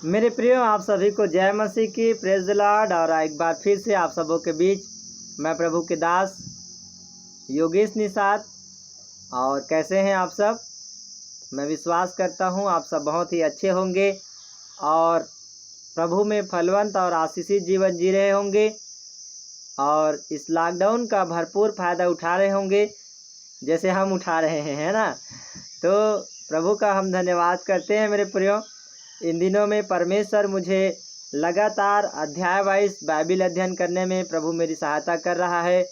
मेरे प्रियो, आप सभी को जय मसीह की, प्रेज द लॉर्ड। और एक बार फिर से आप सबों के बीच मैं प्रभु के दास योगेश निषाद। और कैसे हैं आप सब? मैं विश्वास करता हूं आप सब बहुत ही अच्छे होंगे और प्रभु में फलवंत और आशीषित जीवन जी रहे होंगे और इस लॉकडाउन का भरपूर फ़ायदा उठा रहे होंगे जैसे हम उठा रहे हैं, है ना। तो प्रभु का हम धन्यवाद करते हैं मेरे प्रियो। इन दिनों में परमेश्वर मुझे लगातार अध्याय वाइज बाइबिल अध्ययन करने में प्रभु मेरी सहायता कर रहा है।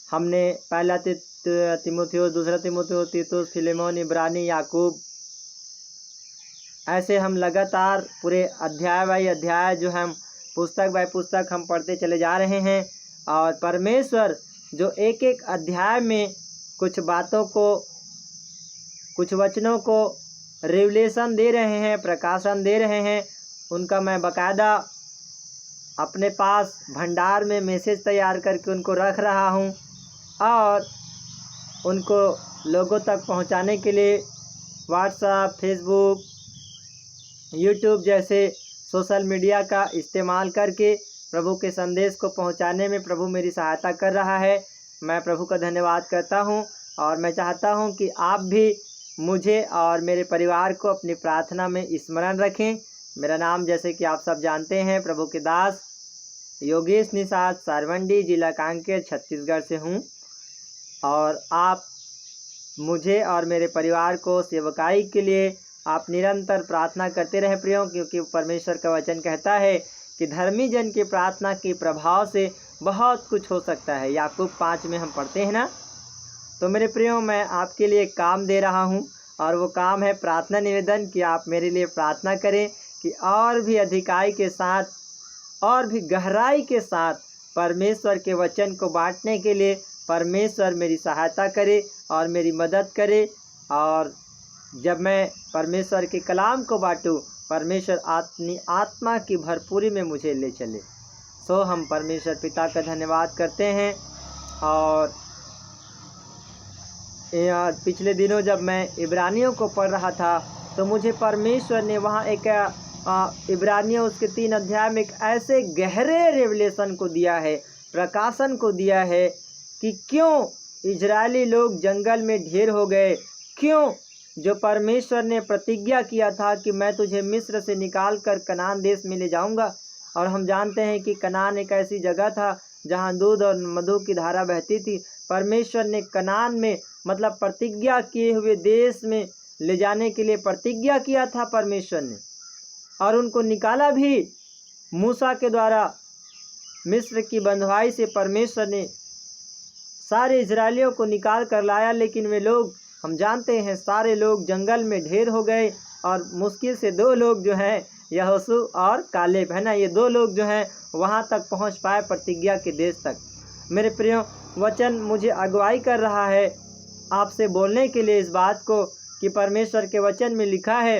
हमने पहला तीमुथियुस, दूसरा तीमुथियुस, तीतुस, फिलेमोन, इब्रानी, याकूब, ऐसे हम लगातार पूरे अध्याय बाई अध्याय जो हम पुस्तक बाई पुस्तक हम पढ़ते चले जा रहे हैं। और परमेश्वर जो एक एक अध्याय में कुछ बातों को, कुछ वचनों को रिवलेशन दे रहे हैं, प्रकाशन दे रहे हैं, उनका मैं बकायदा अपने पास भंडार में मैसेज तैयार करके उनको रख रहा हूं और उनको लोगों तक पहुंचाने के लिए व्हाट्सएप, फेसबुक, यूट्यूब जैसे सोशल मीडिया का इस्तेमाल करके प्रभु के संदेश को पहुंचाने में प्रभु मेरी सहायता कर रहा है। मैं प्रभु का धन्यवाद करता हूं और मैं चाहता हूं कि आप भी मुझे और मेरे परिवार को अपनी प्रार्थना में स्मरण रखें। मेरा नाम जैसे कि आप सब जानते हैं, प्रभु के दास योगेश निषाद, सारवंडी, जिला कांकेर, छत्तीसगढ़ से हूं। और आप मुझे और मेरे परिवार को सेवकाई के लिए आप निरंतर प्रार्थना करते रहे प्रियो, क्योंकि परमेश्वर का वचन कहता है कि धर्मी जन की प्रार्थना के प्रभाव से बहुत कुछ हो सकता है। याकूब 5 में हम पढ़ते हैं ना। तो मेरे प्रियो, मैं आपके लिए एक काम दे रहा हूं और वो काम है प्रार्थना निवेदन कि आप मेरे लिए प्रार्थना करें कि और भी अधिकाई के साथ और भी गहराई के साथ परमेश्वर के वचन को बांटने के लिए परमेश्वर मेरी सहायता करे और मेरी मदद करे। और जब मैं परमेश्वर के कलाम को बांटूं, परमेश्वर अपनी आत्मा की भरपूरी में मुझे ले चले। सो हम परमेश्वर पिता का धन्यवाद करते हैं। और पिछले दिनों जब मैं इब्रानियों को पढ़ रहा था तो मुझे परमेश्वर ने वहाँ एक इब्रानियों उसके 3 अध्याय में एक ऐसे गहरे रेवलेशन को दिया है, प्रकाशन को दिया है कि क्यों इजरायली लोग जंगल में ढेर हो गए, क्यों जो परमेश्वर ने प्रतिज्ञा किया था कि मैं तुझे मिस्र से निकाल कर कनान देश में ले जाऊंगा। और हम जानते हैं कि कनान एक ऐसी जगह था जहां दूध और मधु की धारा बहती थी। परमेश्वर ने कनान में मतलब प्रतिज्ञा किए हुए देश में ले जाने के लिए प्रतिज्ञा किया था परमेश्वर ने, और उनको निकाला भी मूसा के द्वारा। मिस्र की बंधुआई से परमेश्वर ने सारे इजरायलियों को निकाल कर लाया, लेकिन वे लोग, हम जानते हैं, सारे लोग जंगल में ढेर हो गए और मुश्किल से 2 लोग जो हैं, यहोशू और कालेब, है ना, ये 2 लोग जो हैं वहाँ तक पहुँच पाए प्रतिज्ञा के देश तक। मेरे प्रियो, वचन मुझे अगुवाई कर रहा है आपसे बोलने के लिए इस बात को कि परमेश्वर के वचन में लिखा है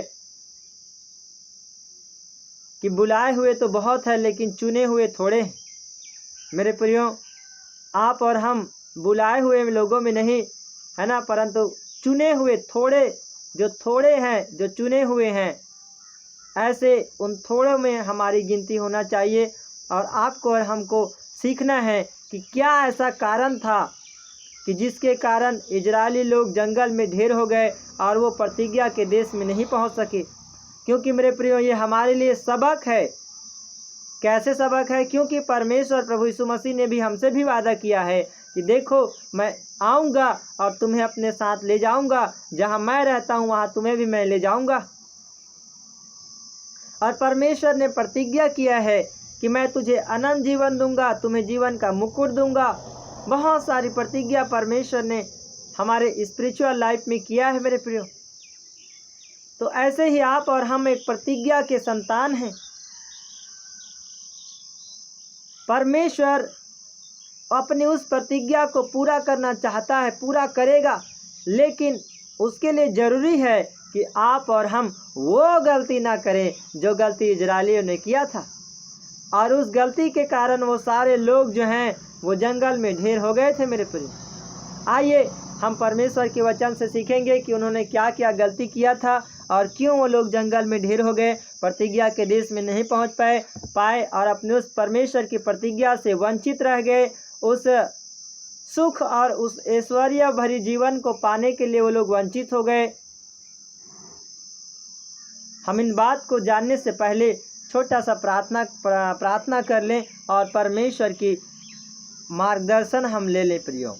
कि बुलाए हुए तो बहुत है लेकिन चुने हुए थोड़े। मेरे प्रियो, आप और हम बुलाए हुए लोगों में नहीं, है ना, परंतु चुने हुए थोड़े, जो थोड़े हैं, जो चुने हुए हैं, ऐसे उन थोड़ों में हमारी गिनती होना चाहिए। और आपको और हमको सीखना है कि क्या ऐसा कारण था कि जिसके कारण इजरायली लोग जंगल में ढेर हो गए और वो प्रतिज्ञा के देश में नहीं पहुंच सके। क्योंकि मेरे प्रियो, ये हमारे लिए सबक है। कैसे सबक है? क्योंकि परमेश्वर प्रभु यीशु मसीह ने भी हमसे भी वादा किया है कि देखो, मैं आऊँगा और तुम्हें अपने साथ ले जाऊँगा, जहाँ मैं रहता हूँ वहाँ तुम्हें भी मैं ले जाऊँगा। और परमेश्वर ने प्रतिज्ञा किया है कि मैं तुझे अनंत जीवन दूंगा, तुम्हें जीवन का मुकुट दूंगा। बहुत सारी प्रतिज्ञा परमेश्वर ने हमारे स्पिरिचुअल लाइफ में किया है मेरे प्रियो। तो ऐसे ही आप और हम एक प्रतिज्ञा के संतान हैं। परमेश्वर अपनी उस प्रतिज्ञा को पूरा करना चाहता है, पूरा करेगा, लेकिन उसके लिए ज़रूरी है कि आप और हम वो गलती ना करें जो गलती इजरायलियों ने किया था। और उस गलती के कारण वो सारे लोग जो हैं वो जंगल में ढेर हो गए थे मेरे प्रिय। आइए हम परमेश्वर के वचन से सीखेंगे कि उन्होंने क्या क्या गलती किया था और क्यों वो लोग जंगल में ढेर हो गए, प्रतिज्ञा के देश में नहीं पहुंच पाए और अपने उस परमेश्वर की प्रतिज्ञा से वंचित रह गए। उस सुख और उस ऐश्वर्य भरी जीवन को पाने के लिए वो लोग वंचित हो गए। हम इन बात को जानने से पहले छोटा सा प्रार्थना कर लें और परमेश्वर की मार्गदर्शन हम ले लें। प्रियो,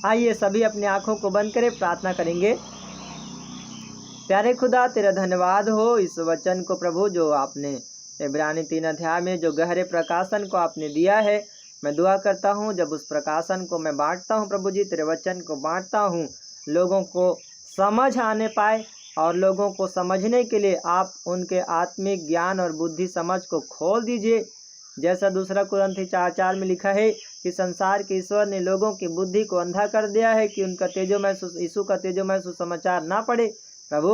आइए सभी अपनी आंखों को बंद करें, प्रार्थना करेंगे। प्यारे खुदा, तेरा धन्यवाद हो इस वचन को प्रभु, जो आपने इब्रानी 3 अध्याय में जो गहरे प्रकाशन को आपने दिया है। मैं दुआ करता हूँ जब उस प्रकाशन को मैं बांटता हूँ प्रभु जी, तेरे वचन को बांटता हूँ, लोगों को समझ आने पाए और लोगों को समझने के लिए आप उनके आत्मिक ज्ञान और बुद्धि समझ को खोल दीजिए। जैसा 2 कुरिन्थी 4:4 में लिखा है कि संसार के ईश्वर ने लोगों की बुद्धि को अंधा कर दिया है कि उनका तेजोमय यीशु का तेजोमय सुसमाचार ना पड़े। प्रभु,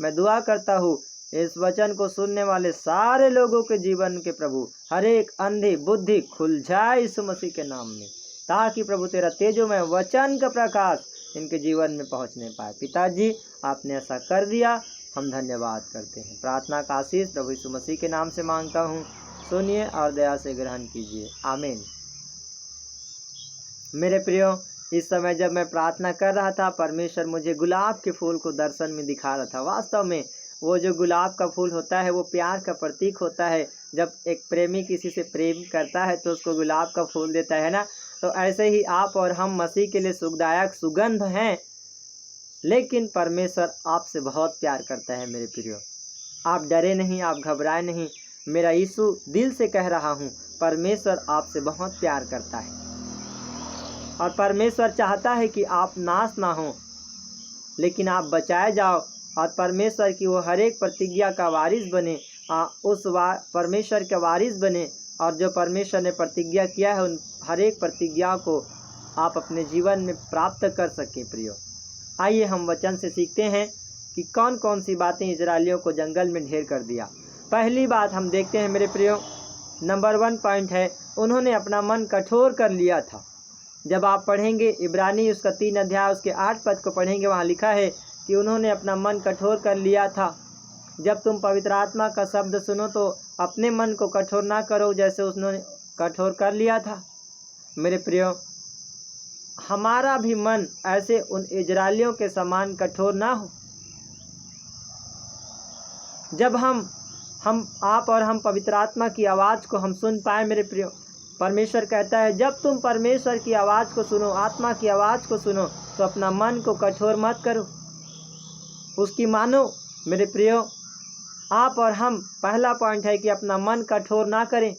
मैं दुआ करता हूँ इस वचन को सुनने वाले सारे लोगों के जीवन के प्रभु हर एक अंधी बुद्धि खुल जाए यीशु मसीह के नाम में, ताकि प्रभु तेरा तेजोमय वचन का प्रकाश इनके जीवन में पहुंचने पाए। पिताजी, आपने ऐसा कर दिया, हम धन्यवाद करते हैं। प्रार्थना का आशीष प्रभु यीशु मसीह के नाम से मांगता हूँ, सुनिए और दया से ग्रहण कीजिए, आमीन। मेरे प्रियो, इस समय जब मैं प्रार्थना कर रहा था, परमेश्वर मुझे गुलाब के फूल को दर्शन में दिखा रहा था। वास्तव में वो जो गुलाब का फूल होता है वो प्यार का प्रतीक होता है। जब एक प्रेमी किसी से प्रेम करता है तो उसको गुलाब का फूल देता है ना। तो ऐसे ही आप और हम मसीह के लिए सुखदायक सुगंध हैं, लेकिन परमेश्वर आपसे बहुत प्यार करता है। मेरे प्रियो, आप डरे नहीं, आप घबराए नहीं। मेरा यीशु दिल से कह रहा हूँ, परमेश्वर आपसे बहुत प्यार करता है और परमेश्वर चाहता है कि आप नाश ना हो, लेकिन आप बचाए जाओ और परमेश्वर की वो हर एक प्रतिज्ञा का वारिस बने, परमेश्वर का वारिस बने और जो परमेश्वर ने प्रतिज्ञा किया है उन हर एक प्रतिज्ञा को आप अपने जीवन में प्राप्त कर सके। प्रियो, आइए हम वचन से सीखते हैं कि कौन कौन सी बातें इजरायलियों को जंगल में ढेर कर दिया। पहली बात हम देखते हैं मेरे प्रियो, नंबर 1 पॉइंट है, उन्होंने अपना मन कठोर कर लिया था। जब आप पढ़ेंगे इब्रानी उसका 3 अध्याय उसके 8 पद को पढ़ेंगे, वहाँ लिखा है कि उन्होंने अपना मन कठोर कर लिया था। जब तुम पवित्र आत्मा का शब्द सुनो तो अपने मन को कठोर ना करो जैसे उसने कठोर कर लिया था। मेरे प्रियो, हमारा भी मन ऐसे उन इजरायलियों के समान कठोर ना हो। जब आप और हम पवित्र आत्मा की आवाज़ को हम सुन पाए मेरे प्रियो, परमेश्वर कहता है जब तुम परमेश्वर की आवाज़ को सुनो, आत्मा की आवाज़ को सुनो, तो अपना मन को कठोर मत करो, उसकी मानो। मेरे प्रियो, आप और हम, पहला पॉइंट है कि अपना मन कठोर ना करें।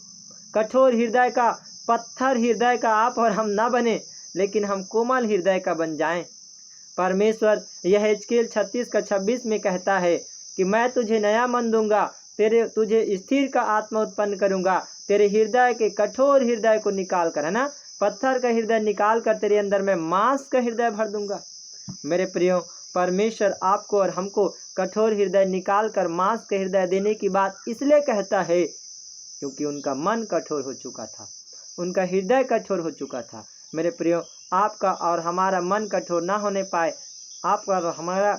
कठोर हृदय का, पत्थर हृदय का आप और हम ना बने, लेकिन हम कोमल हृदय का बन जाएं। परमेश्वर यह यहेजकेल 36:26 में कहता है कि मैं तुझे नया मन दूंगा, तुझे स्थिर का आत्मा उत्पन्न करूंगा, तेरे हृदय के कठोर हृदय को निकाल कर, है ना, पत्थर का हृदय निकाल कर तेरे अंदर मैं मांस का हृदय भर दूंगा। मेरे प्रियो, परमेश्वर आपको और हमको कठोर हृदय निकाल कर मांस का हृदय देने की बात इसलिए कहता है क्योंकि उनका मन कठोर हो चुका था, उनका हृदय कठोर हो चुका था। मेरे प्रियो, आपका और हमारा मन कठोर ना होने पाए, आपका और हमारा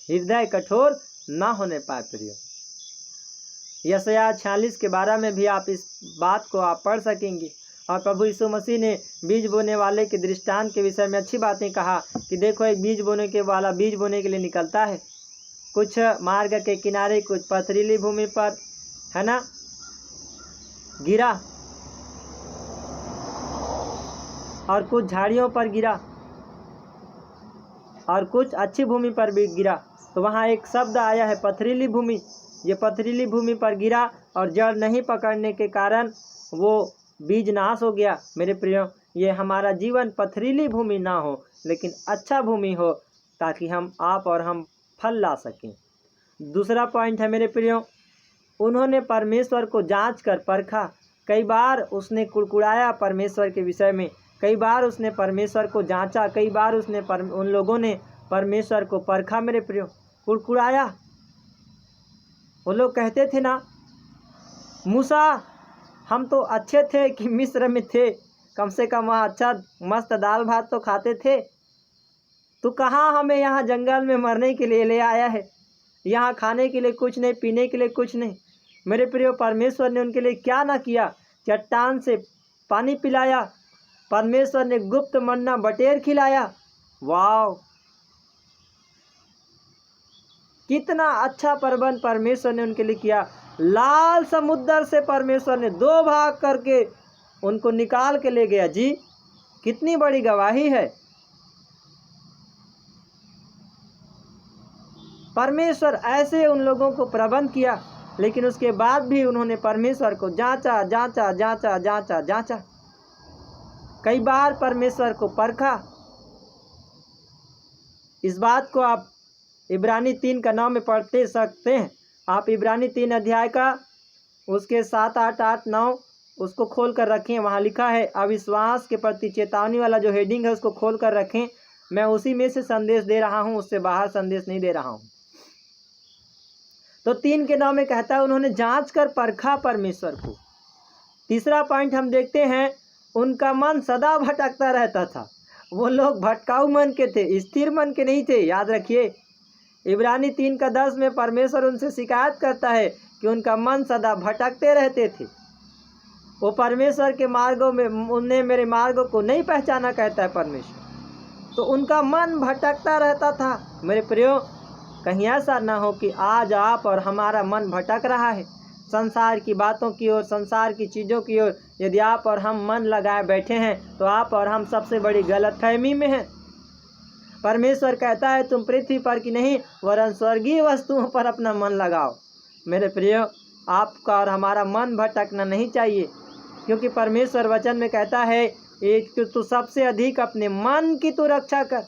हृदय कठोर ना होने पाए। प्रियो, यशायाह 46:12 में भी आप इस बात को आप पढ़ सकेंगे। और प्रभु यीशु मसीह ने बीज बोने वाले के दृष्टांत के विषय में अच्छी बातें कहा कि देखो, एक बीज बोने के लिए निकलता है, कुछ मार्ग के किनारे, कुछ पथरीली भूमि पर, है ना, गिरा, और कुछ झाड़ियों पर गिरा और कुछ अच्छी भूमि पर भी गिरा। तो वहाँ एक शब्द आया है पथरीली भूमि। ये पथरीली भूमि पर गिरा और जड़ नहीं पकड़ने के कारण वो बीज नाश हो गया। मेरे प्रियो, ये हमारा जीवन पथरीली भूमि ना हो, लेकिन अच्छा भूमि हो, ताकि आप और हम फल ला सकें। दूसरा पॉइंट है मेरे प्रियो, उन्होंने परमेश्वर को जांच कर परखा। कई बार उसने कुड़कुड़ाया परमेश्वर के विषय में, कई बार उसने परमेश्वर को जांचा, कई बार उन लोगों ने परमेश्वर को परखा। मेरे प्रियो, कुड़कुड़ाया। वो लोग कहते थे ना, मूसा, हम तो अच्छे थे कि मिस्र में थे, कम से कम वहाँ अच्छा मस्त दाल भात तो खाते थे। तू कहाँ हमें यहाँ जंगल में मरने के लिए ले आया है? यहाँ खाने के लिए कुछ नहीं, पीने के लिए कुछ नहीं। मेरे प्रियो, परमेश्वर ने उनके लिए क्या ना किया। चट्टान से पानी पिलाया, परमेश्वर ने गुप्त मन्ना बटेर खिलाया। वाह, कितना अच्छा प्रबंध परमेश्वर ने उनके लिए किया। लाल समुद्र से परमेश्वर ने 2 भाग करके उनको निकाल के ले गया। जी, कितनी बड़ी गवाही है। परमेश्वर ऐसे उन लोगों को प्रबंध किया, लेकिन उसके बाद भी उन्होंने परमेश्वर को जांचा जांचा जांचा जांचा जांचा। कई बार परमेश्वर को परखा। इस बात को आप इब्रानी 3:9 में पढ़ते सकते हैं। आप इब्रानी 3 अध्याय का उसके 7, 8, 8, 9 उसको खोल कर रखें। वहाँ लिखा है अविश्वास के प्रति चेतावनी वाला जो हेडिंग है उसको खोल कर रखें। मैं उसी में से संदेश दे रहा हूँ, उससे बाहर संदेश नहीं दे रहा हूँ। तो 3:9 में कहता है उन्होंने जांच कर परखा परमेश्वर को। तीसरा पॉइंट हम देखते हैं, उनका मन सदा भटकता रहता था। वो लोग भटकाऊ मन के थे, स्थिर मन के नहीं थे। याद रखिए, इब्रानी 3:10 में परमेश्वर उनसे शिकायत करता है कि उनका मन सदा भटकते रहते थे। वो परमेश्वर के मार्गों में, उन्हें मेरे मार्गों को नहीं पहचाना, कहता है परमेश्वर। तो उनका मन भटकता रहता था। मेरे प्रियो, कहीं ऐसा ना हो कि आज आप और हमारा मन भटक रहा है संसार की बातों की ओर, संसार की चीज़ों की ओर। यदि आप और हम मन लगाए बैठे हैं तो आप और हम सबसे बड़ी गलतफहमी में हैं। परमेश्वर कहता है तुम पृथ्वी पर की नहीं वरन स्वर्गीय वस्तुओं पर अपना मन लगाओ। मेरे प्रियो, आपका और हमारा मन भटकना नहीं चाहिए, क्योंकि परमेश्वर वचन में कहता है कि तू सबसे अधिक अपने मन की तू रक्षा कर।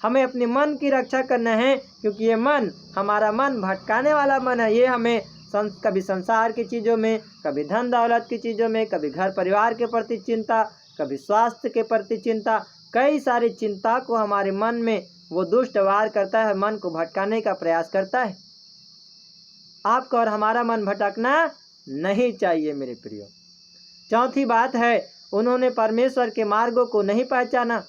हमें अपने मन की रक्षा करना है, क्योंकि ये मन, हमारा मन भटकाने वाला मन है। ये हमें कभी संसार की चीज़ों में, कभी धन दौलत की चीज़ों में, कभी घर परिवार के प्रति चिंता, कभी स्वास्थ्य के प्रति चिंता, कई सारी चिंता को हमारे मन में वो दुष्ट वार करता है, मन को भटकाने का प्रयास करता है। आपका और हमारा मन भटकना नहीं चाहिए मेरे प्रियो। चौथी बात है, उन्होंने परमेश्वर के मार्गों को नहीं पहचाना।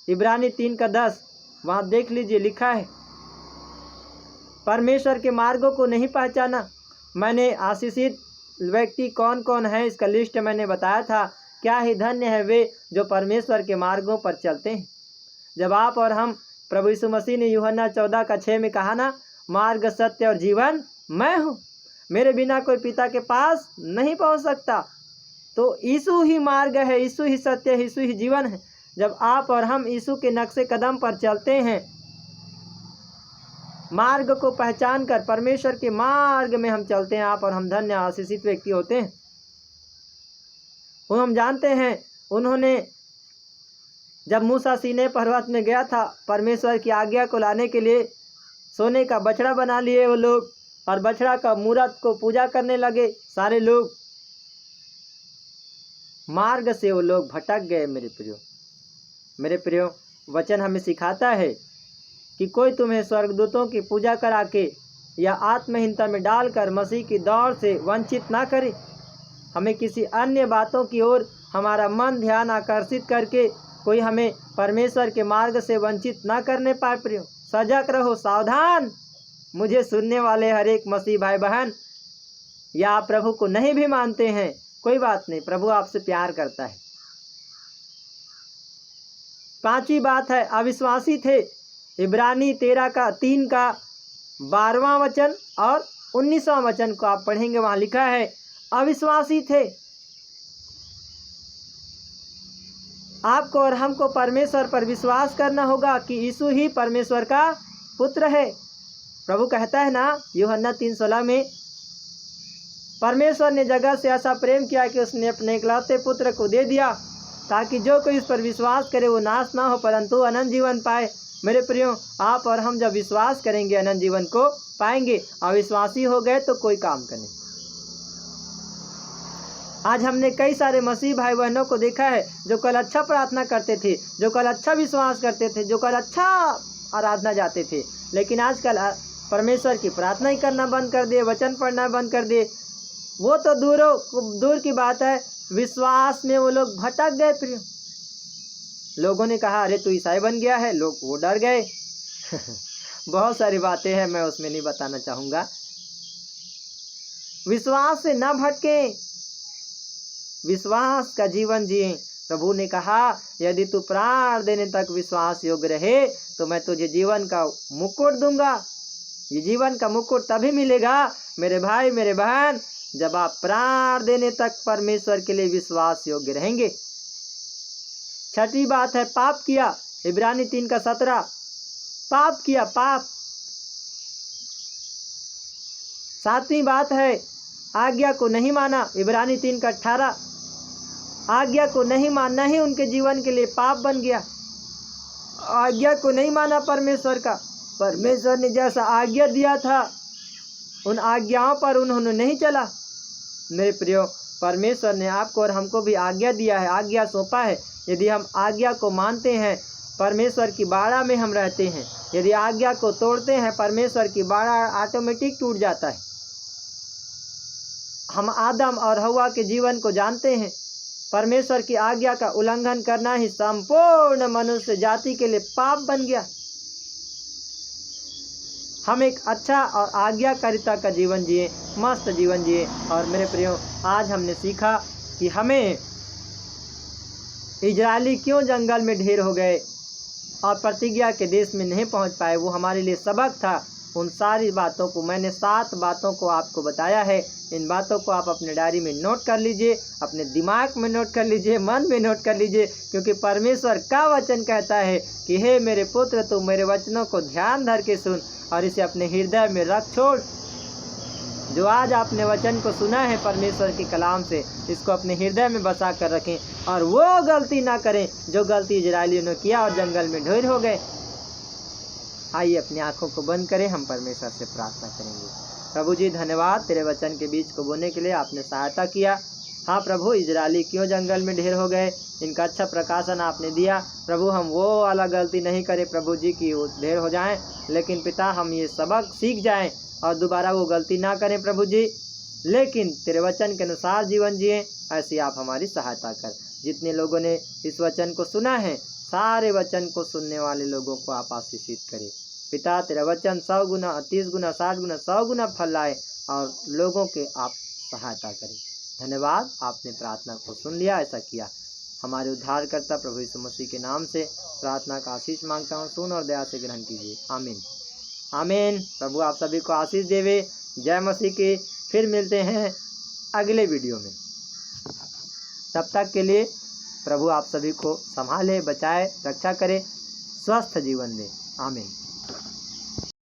इब्रानी 3:10 वहाँ देख लीजिए, लिखा है परमेश्वर के मार्गों को नहीं पहचाना। मैंने आशीषित व्यक्ति कौन कौन है इसका लिस्ट मैंने बताया था। क्या ही धन्य है वे जो परमेश्वर के मार्गों पर चलते हैं। जब आप और हम, प्रभु यीशु मसीह ने यूहन्ना 14:6 में कहा ना, मार्ग सत्य और जीवन मैं हूँ, मेरे बिना कोई पिता के पास नहीं पहुँच सकता। तो यीशु ही मार्ग है, यीशु ही सत्य है, यीशु ही जीवन है। जब आप और हम यीशु के नक्शे कदम पर चलते हैं, मार्ग को पहचान कर परमेश्वर के मार्ग में हम चलते हैं, आप और हम धन्य आशीषित व्यक्ति होते हैं। वो हम जानते हैं, उन्होंने जब मूसा सीनै पर्वत में गया था, परमेश्वर की आज्ञा को लाने के लिए सोने का बछड़ा बना लिए वो लोग, और बछड़ा का मूरत को पूजा करने लगे सारे लोग। मार्ग से वो लोग भटक गए। मेरे प्रियो, वचन हमें सिखाता है कि कोई तुम्हें स्वर्गदूतों की पूजा करा के या आत्महीनता में डालकर मसीह की दौड़ से वंचित ना करे। हमें किसी अन्य बातों की ओर हमारा मन ध्यान आकर्षित करके कोई हमें परमेश्वर के मार्ग से वंचित ना करने पाए। प्रियो, सजग रहो, सावधान। मुझे सुनने वाले हर एक मसीह भाई बहन, या आप प्रभु को नहीं भी मानते हैं, कोई बात नहीं, प्रभु आपसे प्यार करता है। पांचवी बात है, अविश्वासी थे। इब्रानी 13:3 का 12वां वचन और 19वां वचन को आप पढ़ेंगे, वहाँ लिखा है अविश्वासी थे। आपको और हमको परमेश्वर पर विश्वास करना होगा कि यीशु ही परमेश्वर का पुत्र है। प्रभु कहता है ना यूहन्ना 3:16 में, परमेश्वर ने जगत से ऐसा प्रेम किया कि उसने अपने इकलौते पुत्र को दे दिया, ताकि जो कोई इस पर विश्वास करे वो नाश ना हो परंतु अनंत जीवन पाए। मेरे प्रियो, आप और हम जब विश्वास करेंगे अनंत जीवन को पाएंगे। अविश्वासी हो गए तो कोई काम करें। आज हमने कई सारे मसीह भाई बहनों को देखा है जो कल अच्छा प्रार्थना करते थे, जो कल अच्छा विश्वास करते थे, जो कल अच्छा आराधना जाते थे, लेकिन आजकल परमेश्वर की प्रार्थना ही करना बंद कर दिए, वचन पढ़ना बंद कर दिए। वो तो दूर की बात है, विश्वास में वो लोग भटक गए। प्रिय, लोगों ने कहा अरे तू ईसाई बन गया है, लोग वो डर गए। बहुत सारी बातें हैं, मैं उसमें नहीं बताना चाहूँगा। विश्वास से न भटके, विश्वास का जीवन जिए। प्रभु ने कहा यदि तू प्राण देने तक विश्वास योग्य रहे तो मैं तुझे जीवन का मुकुट दूंगा। ये जीवन का मुकुट तभी मिलेगा मेरे भाई मेरे बहन जब आप प्राण देने तक परमेश्वर के लिए विश्वास योग्य रहेंगे। छठी बात है पाप किया, इब्रानी 3:17। पाप किया, पाप। सातवीं बात है आज्ञा को नहीं माना, इब्रानी 3:18। आज्ञा को नहीं मानना ही उनके जीवन के लिए पाप बन गया। आज्ञा को नहीं माना परमेश्वर का। परमेश्वर ने जैसा आज्ञा दिया था उन आज्ञाओं पर उन्होंने नहीं चला। मेरे प्रियो, परमेश्वर ने आपको और हमको भी आज्ञा दिया है, आज्ञा सौंपा है। यदि हम आज्ञा को मानते हैं परमेश्वर की बाड़ा में हम रहते हैं। यदि आज्ञा को तोड़ते हैं परमेश्वर की बाड़ा ऑटोमेटिक टूट जाता है। हम आदम और हव्वा के जीवन को जानते हैं। परमेश्वर की आज्ञा का उल्लंघन करना ही संपूर्ण मनुष्य जाति के लिए पाप बन गया। हम एक अच्छा और आज्ञाकारिता का जीवन जिए, मस्त जीवन जिए। और मेरे प्रियो, आज हमने सीखा कि हमें इजरायली क्यों जंगल में ढेर हो गए और प्रतिज्ञा के देश में नहीं पहुंच पाए, वो हमारे लिए सबक था। उन सारी बातों को मैंने 7 बातों को आपको बताया है। इन बातों को आप अपने डायरी में नोट कर लीजिए, अपने दिमाग में नोट कर लीजिए, मन में नोट कर लीजिए, क्योंकि परमेश्वर का वचन कहता है कि हे मेरे पुत्र, तू मेरे वचनों को ध्यान धर के सुन और इसे अपने हृदय में रख छोड़। जो आज आपने वचन को सुना है परमेश्वर के कलाम से, इसको अपने हृदय में बसा कर रखें और वो गलती ना करें जो गलती इजरायलियों ने किया और जंगल में ढेर हो गए। आइए अपनी आंखों को बंद करें, हम परमेश्वर से प्रार्थना करेंगे। प्रभु जी धन्यवाद, तेरे वचन के बीज को बोने के लिए आपने सहायता किया। हाँ प्रभु, इजरायली क्यों जंगल में ढेर हो गए, इनका अच्छा प्रकाशन आपने दिया। प्रभु हम वो वाला गलती नहीं करें प्रभु जी की वो ढेर हो जाएं, लेकिन पिता हम ये सबक सीख जाएं और दोबारा वो गलती ना करें प्रभु जी, लेकिन तेरे वचन के अनुसार जीवन जिए। ऐसी आप हमारी सहायता कर। जितने लोगों ने इस वचन को सुना है, सारे वचन को सुनने वाले लोगों को आप आशीषित करें। पिता तेरा वचन 100 गुना 30 गुना 60 गुना 100 गुना फल लाए और लोगों के आप सहायता करें। धन्यवाद, आपने प्रार्थना को सुन लिया। ऐसा किया हमारे उद्धारकर्ता प्रभु यीशु मसीह के नाम से प्रार्थना का आशीष मांगता हूँ। सुन और दया से ग्रहण कीजिए। आमीन आमीन। प्रभु आप सभी को आशीष देवे। जय मसीह की। फिर मिलते हैं अगले वीडियो में। तब तक के लिए प्रभु आप सभी को संभाले, बचाए, रक्षा करे, स्वस्थ जीवन दे। आमीन।